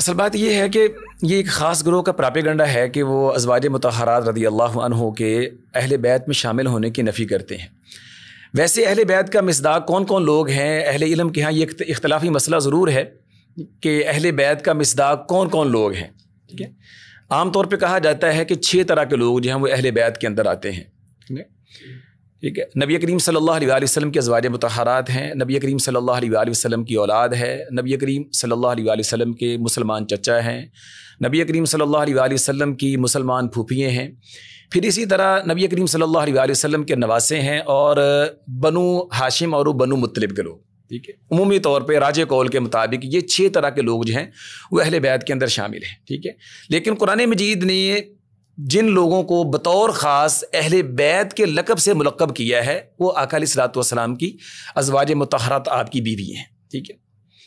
اصل بات یہ ہے کہ یہ ایک خاص گروہ کا پراپیگنڈا ہے کہ وہ ازواج مطہرات رضی اللہ عنہ کے اہل بیت میں شامل ہونے کی نفی کرتے ہیں۔ ویسے اہل بیت کا مصداق کون کون لوگ ہیں؟ اہل علم کے ہاں یہ اختلافی مسئلہ ضرور ہے کہ اہل بیت کا مصداق کون کون لوگ ہیں، ٹھیک ہے۔ عام طور پہ کہا جاتا ہے کہ 6 طرح کے لوگ جو ہیں وہ اہل بیت کے اندر آتے ہیں، ٹھیک ہے۔ نبی کریم صلی اللہ علیہ وسلم کے ازواج مطہرات ہیں، نبی کریم صلی اللہ علیہ وسلم کی اولاد ہے، نبی کریم صلی اللہ علیہ وسلم کے مسلمان چچا ہیں، نبی کریم صلی اللہ علیہ وسلم کی مسلمان پھوپھیے ہیں، پھر اسی طرح نبی کریم صلی اللہ علیہ وسلم کے نواسے ہیں، اور بنو ہاشم اور بنو مطلب کے لوگ، ٹھیک ہے۔ عمومی طور پہ راجح قول کے مطابق یہ 6 طرح کے لوگ جو ہیں وہ اہل بیت کے اندر شامل ہیں، ٹھیک ہے۔ لیکن قرآن مجید نے جن لوگوں کو بطور خاص اہل بیت کے لقب سے ملقب کیا ہے وہ آقا علیہ الصلوۃ والسلام کی ازواج مطہرات آپ کی بیوی ہیں، ٹھیک ہے۔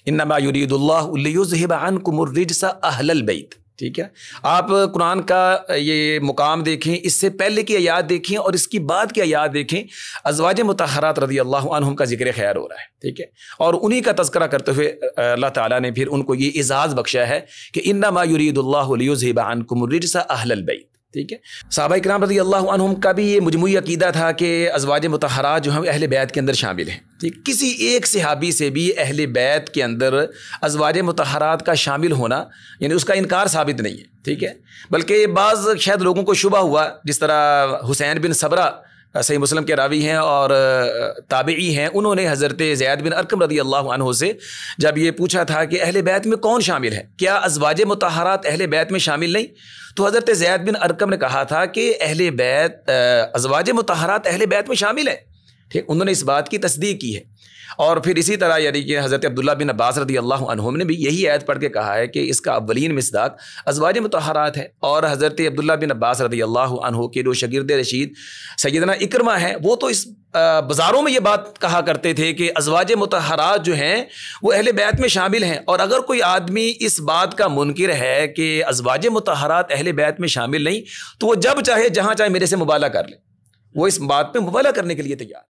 انما یرید اللہ لیذھب عنکم الرجس اہل البیت، ٹھیک ہے۔ آپ قرآن کا یہ مقام دیکھیں، اس سے پہلے کی آیات دیکھیں اور اس کی بعد کی آیات دیکھیں، ازواج مطہرات رضی اللہ عنہم کا ذکر خیر ہو رہا ہے، ٹھیک ہے۔ اور انہی کا تذکرہ کرتے ہوئے اللہ تعالیٰ نے پھر ان کو یہ اعزاز بخشا ہے کہ انما یرید اللہ لیذھب عنکم الرجس اہل البیت، ٹھیک ہے۔ صحابہ کرام رضی اللہ عنہم کا بھی یہ مجموعی عقیدہ تھا کہ ازواج مطہرات جو ہیں اہل بیت کے اندر شامل ہیں، ٹھیک۔ کسی ایک صحابی سے بھی اہل بیت کے اندر ازواج مطہرات کا شامل ہونا یعنی اس کا انکار ثابت نہیں ہے، ٹھیک ہے۔ بلکہ بعض شاید لوگوں کو شبہ ہوا، جس طرح حسین بن صبرہ صحیح مسلم کے راوی ہیں اور تابعی ہیں، انہوں نے حضرت زید بن ارقم رضی اللہ عنہ سے جب یہ پوچھا تھا کہ اہل بیت میں کون شامل ہے، کیا ازواج مطہرات اہل بیت میں شامل نہیں؟ تو حضرت زید بن ارقم نے کہا تھا کہ اہل بیت ازواج مطہرات اہل بیت میں شامل ہیں، ٹھیک۔ انہوں نے اس بات کی تصدیق کی ہے۔ اور پھر اسی طرح یعنی کہ حضرت عبداللہ بن عباس رضی اللہ عنہم نے بھی یہی آیت پڑھ کے کہا ہے کہ اس کا اولین مصداق ازواج مطہرات ہے۔ اور حضرت عبداللہ بن عباس رضی اللہ عنہ کے جو شاگرد رشید سیدنا اکرمہ ہیں، وہ تو اس بازاروں میں یہ بات کہا کرتے تھے کہ ازواج مطہرات جو ہیں وہ اہل بیت میں شامل ہیں، اور اگر کوئی آدمی اس بات کا منکر ہے کہ ازواج مطہرات اہل بیت میں شامل نہیں، تو وہ جب چاہے جہاں چاہے میرے سے مبالغہ کر لے، وہ اس بات پہ مبالغہ کرنے کے لیے تیار۔